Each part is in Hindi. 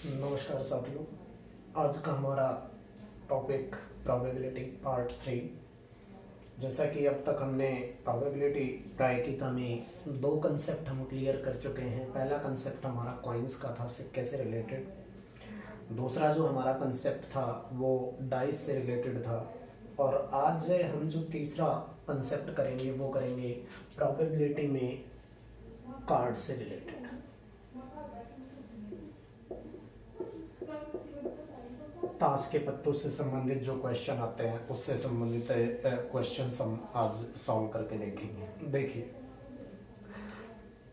नमस्कार साथियों। आज का हमारा टॉपिक प्रोबेबिलिटी पार्ट 3। जैसा कि अब तक हमने प्रोबेबिलिटी प्रायिकता में दो कंसेप्ट हम क्लियर कर चुके हैं। पहला कंसेप्ट हमारा कॉइन्स का था, सिक्के से रिलेटेड। दूसरा जो हमारा कंसेप्ट था वो डाइस से रिलेटेड था। और आज हम जो तीसरा कंसेप्ट करेंगे वो करेंगे प्रोबेबिलिटी में कार्ड से रिलेटेड। ताश के पत्तों से संबंधित जो क्वेश्चन आते हैं उससे संबंधित क्वेश्चन हम आज सॉल्व करके देखेंगे। देखिए,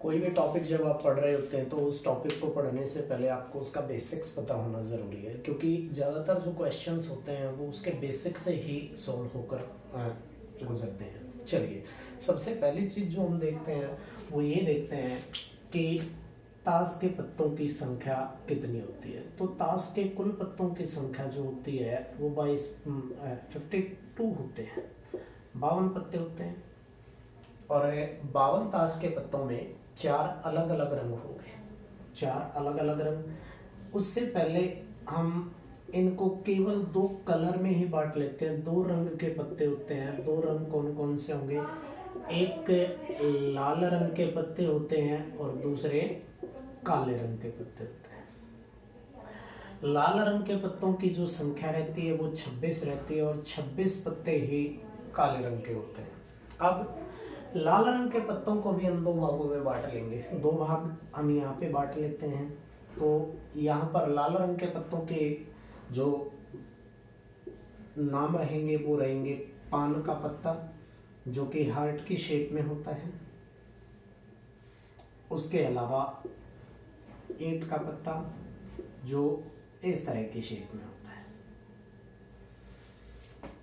कोई भी टॉपिक जब आप पढ़ रहे होते हैं तो उस टॉपिक को पढ़ने से पहले आपको उसका बेसिक्स पता होना ज़रूरी है, क्योंकि ज़्यादातर जो क्वेश्चंस होते हैं वो उसके बेसिक से ही सॉल्व होकर गुजरते हैं। चलिए, सबसे पहली चीज़ जो हम देखते हैं वो ये देखते हैं कि ताश के पत्तों की संख्या कितनी होती है। तो ताश के कुल पत्तों की संख्या जो होती है वो 52 होते हैं, 52 पत्ते होते हैं। और 52 ताश के पत्तों में 4 अलग अलग रंग होंगे, 4 अलग अलग रंग। उससे पहले हम इनको केवल 2 कलर में ही बांट लेते हैं। 2 रंग के पत्ते होते हैं। 2 रंग कौन कौन से होंगे? एक लाल रंग के पत्ते होते हैं और दूसरे काले रंग के पत्ते होते हैं। लाल रंग के पत्तों की जो संख्या रहती है वो 26 रहती है और 26 पत्ते ही काले रंग के होते हैं। अब लाल रंग के पत्तों को भी हम 2 भागों में बांट लेंगे। 2 भाग हम यहाँ पे बांट लेते हैं। तो यहाँ पर लाल रंग के पत्तों के जो नाम रहेंगे वो रहेंगे पान का पत्ता, जो कि हार्ट की शेप में होता है। उसके अलावा ईंट का पत्ता, जो इस तरह की शेप में होता है।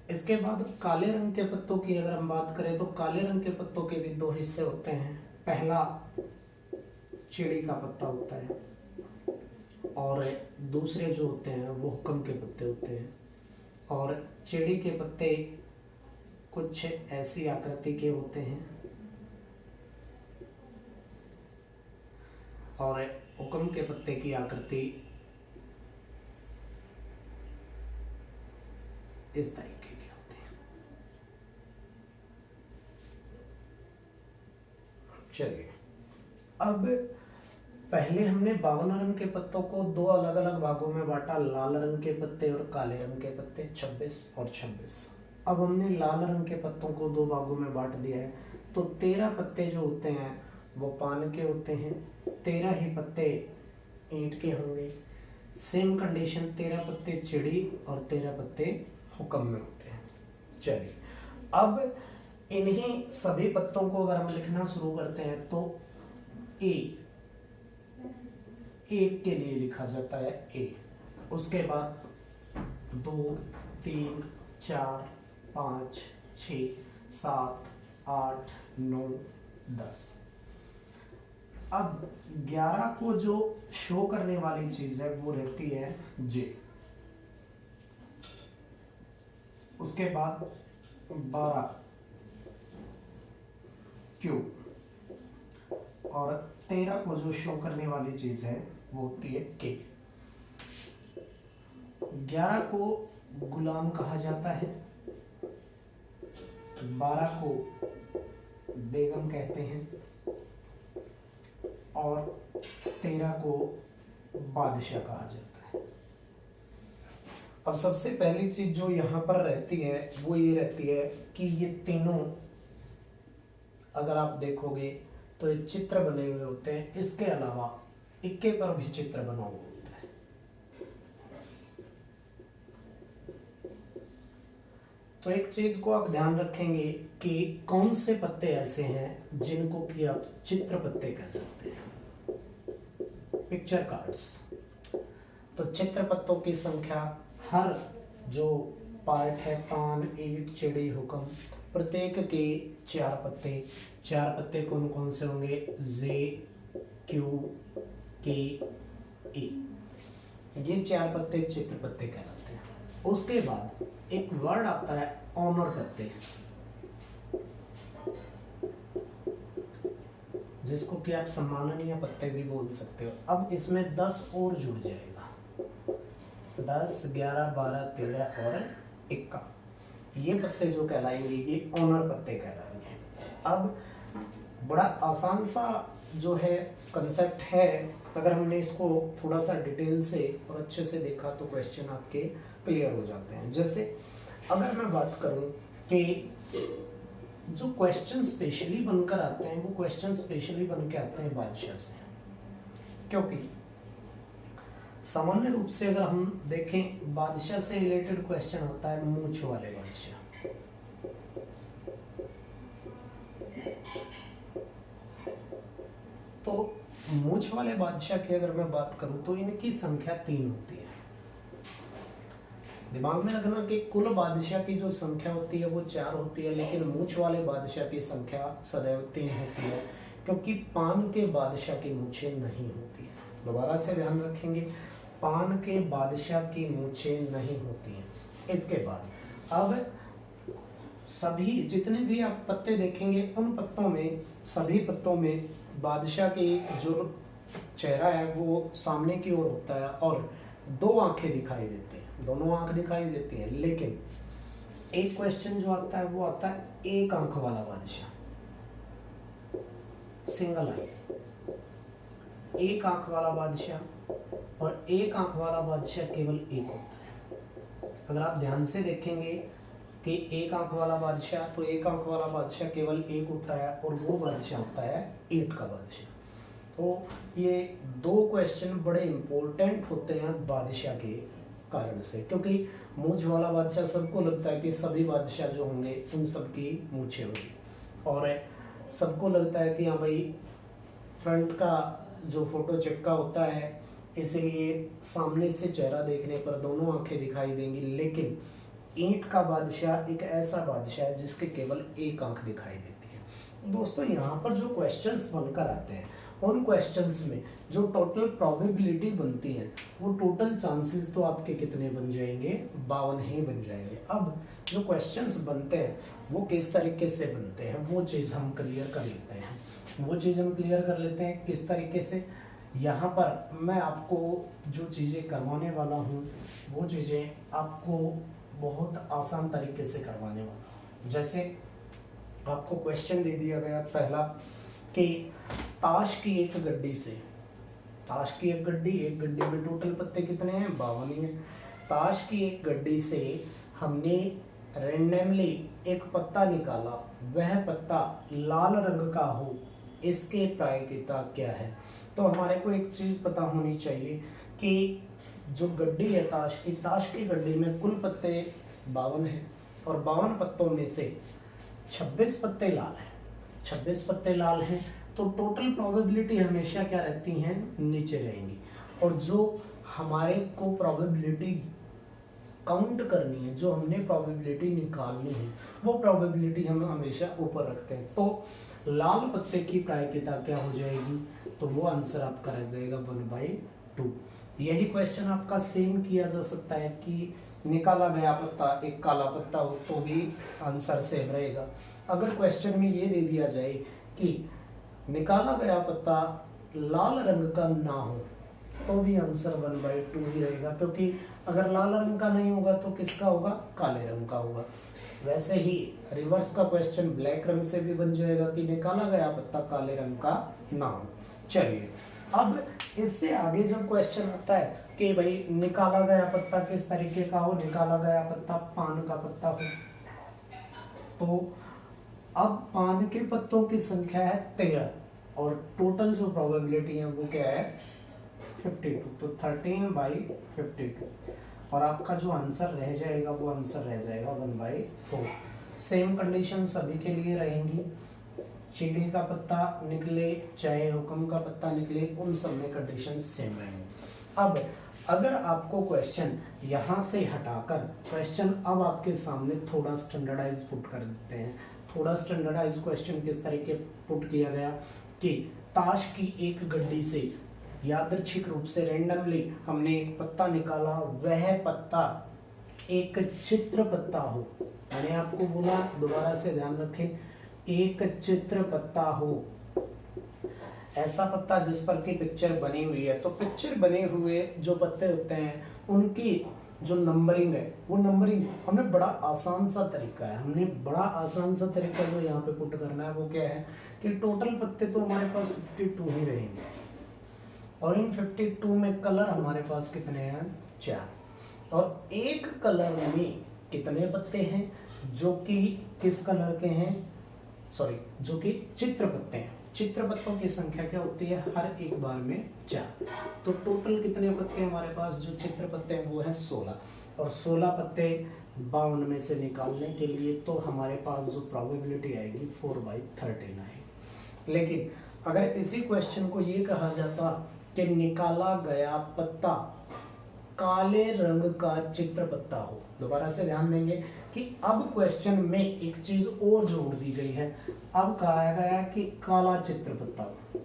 इसके बाद काले रंग के पत्तों की अगर हम बात करें तो काले रंग के पत्तों के भी 2 हिस्से होते हैं। पहला चिड़ी का पत्ता होता है और दूसरे जो होते हैं वो हुक्म के पत्ते होते हैं। और चिड़ी के पत्ते कुछ ऐसी आकृति के होते हैं और हुक्म के पत्ते की आकृति इस तरीके की होती है। चलिए, अब पहले हमने 52 रंग के पत्तों को 2 अलग अलग भागों में बांटा, लाल रंग के पत्ते और काले रंग के पत्ते, 26 और 26। अब हमने लाल रंग के पत्तों को 2 भागों में बांट दिया है, तो 13 पत्ते जो होते हैं वो पान के होते हैं, 13 ही पत्ते ईंट के होंगे। सेम कंडीशन, 13 पत्ते चिड़ी और 13 पत्ते हुक्म में होते हैं। चलिए, अब इन्हीं सभी पत्तों को अगर हम लिखना शुरू करते हैं तो एक के लिए लिखा जाता है ए। उसके बाद 2, 3, 4, 5, 6, 7, 8, 9, 10। अब 11 को जो शो करने वाली चीज है वो रहती है जे। उसके बाद 12 क्यू और 13 को जो शो करने वाली चीज है वो होती है के। 11 को गुलाम कहा जाता है, 12 को बेगम कहते हैं और 13 को बादशाह कहा जाता है। अब सबसे पहली चीज जो यहाँ पर रहती है वो ये रहती है कि ये तीनों अगर आप देखोगे तो ये चित्र बने हुए होते हैं। इसके अलावा इक्के पर भी चित्र बना हुआ होता है। तो एक चीज को आप ध्यान रखेंगे कि कौन से पत्ते ऐसे हैं जिनको कि आप चित्र पत्ते कह सकते हैं, पिक्चर कार्ड्स। तो चित्र पत्तों की संख्या, हर जो पार्ट है, पान, ईंट, चिड़ी, हुक्म, प्रत्येक के 4 पत्ते। 4 पत्ते कौन कौन से होंगे? जे, क्यू, के, ए। ये 4 पत्ते चित्र पत्ते कहलाते हैं। उसके बाद एक वर्ड आता है ऑनर पत्ते, जिसको कि आप सम्माननीय पत्ते भी बोल सकते हो। अब इसमें 10 और जुड़ जाएगा। 10, 11, 12, 13 और 1 ये पत्ते जो कहलाएंगे ये ऑनर पत्ते कहलाएंगे। अब बड़ा आसान सा जो है कंसेप्ट है, अगर हमने इसको थोड़ा सा डिटेल से और अच्छे से देखा तो क्वेश्चन आपके क्लियर हो जाते हैं। जैसे अगर मैं बात करूं कि जो क्वेश्चन स्पेशली बनकर आते हैं वो क्वेश्चन स्पेशली बन के आते हैं बादशाह से, क्योंकि सामान्य रूप से अगर हम देखें बादशाह से रिलेटेड क्वेश्चन होता है मूंछ वाले बादशाह। तो मूंछ वाले बादशाह की अगर मैं बात करूं तो इनकी संख्या 3 होती है। दिमाग में रखना कि कुल बादशाह की जो संख्या होती है वो 4 होती है, लेकिन मूंछ वाले बादशाह की संख्या सदैव 3 होती है, क्योंकि पान के बादशाह की मूंछें नहीं होती है। दोबारा से ध्यान रखेंगे, पान के बादशाह की मूंछें नहीं होती हैं। इसके बाद अब सभी जितने भी आप पत्ते देखेंगे उन पत्तों में, सभी पत्तों में बादशाह की जो चेहरा है वो सामने की ओर होता है और 2 आंखें दिखाई देती हैं, दोनों आंख दिखाई देती हैं। लेकिन एक क्वेश्चन जो आता है वो आता है एक आंख वाला बादशाह, सिंगल आई, एक आंख वाला बादशाह। और एक आंख वाला बादशाह केवल एक होता है। अगर आप ध्यान से देखेंगे कि एक आंख वाला बादशाह, तो एक आंख वाला बादशाह केवल एक होता है और वो बादशाह होता है ईंट का बादशाह। तो ये 2 क्वेश्चन बड़े इंपॉर्टेंट होते हैं बादशाह के कारण से, क्योंकि मूंछ वाला बादशाह सबको लगता है कि सभी बादशाह जो होंगे उन सबकी मूंछें होंगी, और सबको लगता है कि हाँ भाई फ्रंट का जो फोटो चिपका होता है इसलिए सामने से चेहरा देखने पर दोनों आंखें दिखाई देंगी। लेकिन ईंट का बादशाह एक ऐसा बादशाह है जिसके केवल एक आंख दिखाई देती है। दोस्तों यहाँ पर जो क्वेश्चंस बनकर आते हैं उन क्वेश्चंस में जो टोटल प्रोबेबिलिटी बनती है वो टोटल चांसेस तो आपके कितने बन जाएंगे, 52 ही बन जाएंगे। अब जो क्वेश्चंस बनते हैं वो किस तरीके से बनते हैं वो चीज़ हम क्लियर कर लेते हैं। किस तरीके से, यहाँ पर मैं आपको जो चीज़ें करवाने वाला हूँ वो चीज़ें आपको बहुत आसान तरीके से करवाने वाला हूँ। जैसे आपको क्वेश्चन दे दिया गया पहला कि ताश की एक गड्डी में टोटल पत्ते कितने हैं, 52 ही हैं। ताश की एक गड्डी से हमने रैंडमली एक पत्ता निकाला, वह पत्ता लाल रंग का हो, इसके प्रायिकता क्या है। तो हमारे को एक चीज पता होनी चाहिए कि जो गड्डी है ताश की गड्डी में कुल पत्ते 52 हैं और 52 पत्तों में से 26 पत्ते लाल हैं। तो टोटल प्रोबेबिलिटी हमेशा क्या रहती हैं, नीचे रहेंगी, और जो हमारे को प्रोबेबिलिटी काउंट करनी है, जो हमने प्रोबेबिलिटी निकालनी है, वो प्रोबेबिलिटी हम हमेशा ऊपर रखते हैं। तो लाल पत्ते की प्रायिकता क्या हो जाएगी, तो वो आंसर आपका रह जाएगा 1/2। यही क्वेश्चन आपका सेम किया जा सकता है कि निकाला गया पत्ता एक काला पत्ता हो तो भी आंसर सेम रहेगा। अगर क्वेश्चन में ये दे दिया जाए कि निकाला गया पत्ता लाल रंग का ना हो तो भी आंसर 1/2 ही रहेगा, क्योंकि अगर लाल रंग का नहीं होगा तो किसका होगा, काले रंग का होगा। वैसे ही रिवर्स का क्वेश्चन ब्लैक रंग से भी बन जाएगा कि निकाला गया पत्ता काले रंग का ना हो। चलिए अब इससे आगे जब क्वेश्चन आता है कि भाई निकाला गया पत्ता किस तरीके का हो, निकाला गया पत्ता पान का पत्ता हो, तो अब पान के पत्तों की संख्या है 13 और टोटल जो प्रोबेबिलिटी है वो क्या है 52, तो 13/52, और आपका जो आंसर रह जाएगा वो आंसर रह जाएगा 1/4। सेम कंडीशन सभी के लिए रहेंगी, चीड़ी का पत्ता निकले चाहे हुक्म का पत्ता निकले, उन सब में कंडीशन सेम रहेंगे। अब अगर आपको क्वेश्चन यहाँ से हटाकर क्वेश्चन अब आपके सामने थोड़ा स्टैंडर्डाइज पुट कर देते हैं। थोड़ा स्टैंडर्डाइज क्वेश्चन किस तरीके पुट किया गया कि ताश की एक गड्डी से यादृच्छिक रूप से रैंडमली हमने एक पत्ता निकाला, वह पत्ता एक चित्र पत्ता हो। मैंने आपको बोला, दोबारा से ध्यान रखें, एक चित्र पत्ता हो, ऐसा पत्ता जिस पर की पिक्चर बनी हुई है। तो पिक्चर बने हुए जो पत्ते होते हैं उनकी जो नंबरिंग है वो नंबरिंग हमने बड़ा आसान सा तरीका है, हमने बड़ा आसान सा तरीका जो यहाँ पे पुट करना है वो क्या है कि टोटल पत्ते तो हमारे पास 52 ही रहेंगे और इन 52 में कलर हमारे पास कितने हैं 4 और एक कलर में कितने पत्ते हैं जो कि किस कलर के हैं, सॉरी जो कि चित्र पत्ते हैं। चित्र पत्तों की संख्या क्या होती है हर एक बार में 4, तो टोटल कितने पत्ते हमारे पास जो चित्र पत्ते हैं वो है 16 और 16 पत्ते 52 में से निकालने के लिए तो हमारे पास जो प्रोबेबिलिटी आएगी 4/13 है। लेकिन अगर इसी क्वेश्चन को ये कहा जाता कि निकाला गया पत्ता काले रंग का चित्र पत्ता हो, दोबारा से ध्यान देंगे कि अब क्वेश्चन में एक चीज और जोड़ दी गई है। अब कहा गया कि काला चित्र पत्ता हो,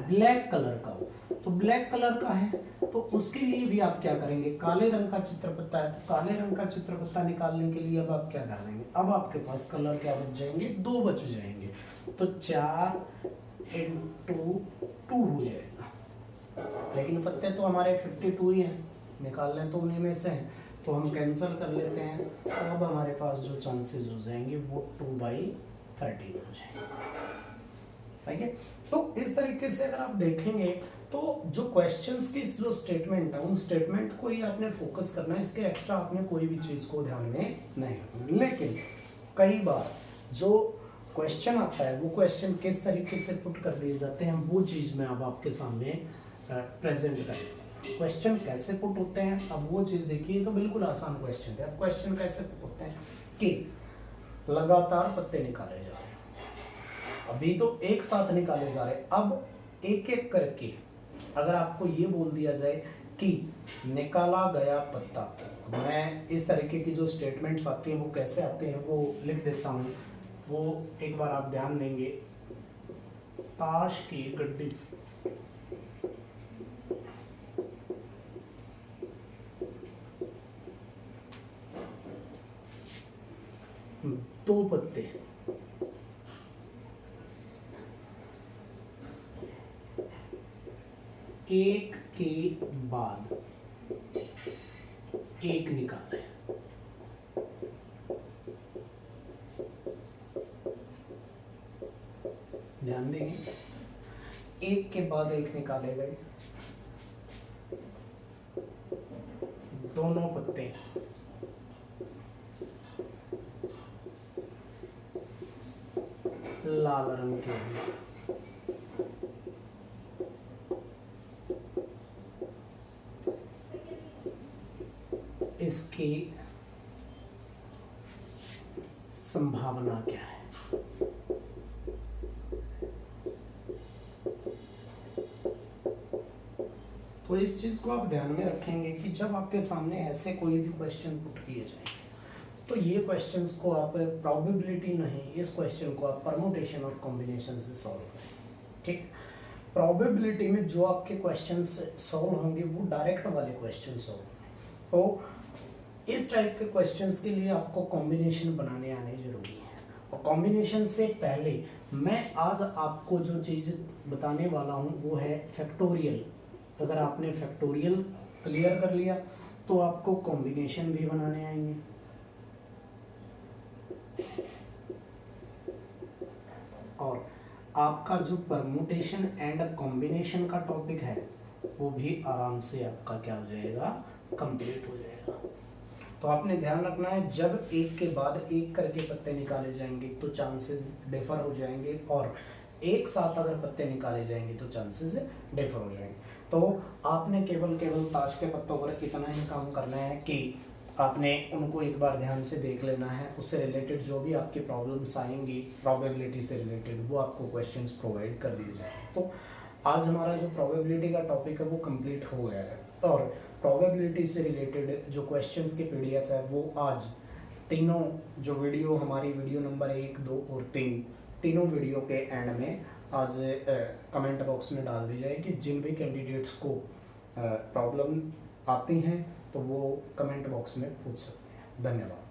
ब्लैक कलर का हो, तो ब्लैक कलर का है तो उसके लिए भी आप क्या करेंगे, काले रंग का चित्र पत्ता है तो काले रंग का चित्र पत्ता निकालने के लिए अब आप क्या कर देंगे, अब आपके पास कलर क्या बच जाएंगे, 2 बच जाएंगे, तो 4 × 2 हो जाएगा। लेकिन पत्ते तो हमारे 52 ही हैं, निकाल लें तो उन्हीं में से हैं, तो हम कैंसिल कर लेते हैं, तो अब हमारे पास जो चांसेस हो जाएंगे वो 2/13 हो जाएंगे। सही है। तो इस तरीके से अगर आप देखेंगे तो जो क्वेश्चंस की जो स्टेटमेंट है उन स्टेटमेंट को ही आपने फोकस करना है, इसके एक्स्ट्रा आपने कोई भी चीज को ध्यान में नहीं रखना। लेकिन कई बार जो क्वेश्चन आता है वो क्वेश्चन किस तरीके से पुट कर दिए जाते हैं वो चीज मैं अब आपके सामने प्रेजेंट करें। क्वेश्चन कैसे पुट होते हैं अब वो चीज देखिए, तो बिल्कुल आसान क्वेश्चन है। अब क्वेश्चन कैसे पुट होते हैं कि लगातार पत्ते निकाले जा रहे हैं, अभी तो एक साथ निकाले जा रहे हैं, अब एक एक करके अगर आपको ये बोल दिया जाए कि निकाला गया पत्ता, मैं इस तरीके की जो स्टेटमेंट्स आती हैं वो कैसे आते हैं वो लिख देता हूँ, वो एक बार आप ध्यान देंगे। ताश की गड्डी से 2 पत्ते, एक के बाद एक निकाले, ध्यान देंगे एक के बाद एक निकाले गए, दोनों पत्ते लाल रंग के हैं, इसकी संभावना क्या है। तो इस चीज को आप ध्यान में रखेंगे कि जब आपके सामने ऐसे कोई भी क्वेश्चन पुट किए जाएंगे तो ये क्वेश्चंस को आप प्रोबेबिलिटी नहीं, इस क्वेश्चन को आप परमुटेशन और कॉम्बिनेशन से सॉल्व करें। ठीक है, प्रोबेबिलिटी में जो आपके क्वेश्चंस सॉल्व होंगे वो डायरेक्ट वाले क्वेश्चन सॉल्व, तो इस टाइप के क्वेश्चंस के लिए आपको कॉम्बिनेशन बनाने आने जरूरी है। और कॉम्बिनेशन से पहले मैं आज आपको जो चीज़ बताने वाला हूँ वो है फैक्टोरियल। अगर आपने फैक्टोरियल क्लियर कर लिया तो आपको कॉम्बिनेशन भी बनाने आएंगे। और आपका जो परमुटेशन एंड कॉम्बिनेशन का टॉपिक है वो भी आराम से आपका क्या हो जाएगा, कंप्लीट हो जाएगा। तो आपने ध्यान रखना है जब एक के बाद एक करके पत्ते निकाले जाएंगे तो चांसेस डिफर हो जाएंगे, और एक साथ अगर पत्ते निकाले जाएंगे तो चांसेस डिफर हो जाएंगे। तो आपने केवल ताश के पत्तों पर इतना ही काम करना है कि आपने उनको एक बार ध्यान से देख लेना है, उससे रिलेटेड जो भी आपकी प्रॉब्लम्स आएंगी प्रोबेबिलिटी से रिलेटेड वो आपको क्वेश्चंस प्रोवाइड कर दिए जाए। तो आज हमारा जो प्रोबेबिलिटी का टॉपिक है वो कंप्लीट हो गया है, और प्रोबेबिलिटी से रिलेटेड जो क्वेश्चंस के पीडीएफ है वो आज तीनों जो वीडियो हमारी वीडियो नंबर 1, 2 और 3 तीनों वीडियो के एंड में आज कमेंट बॉक्स में डाल दी जाएगी। जिन भी कैंडिडेट्स को प्रॉब्लम आती हैं तो वो कमेंट बॉक्स में पूछ सकते हैं। धन्यवाद।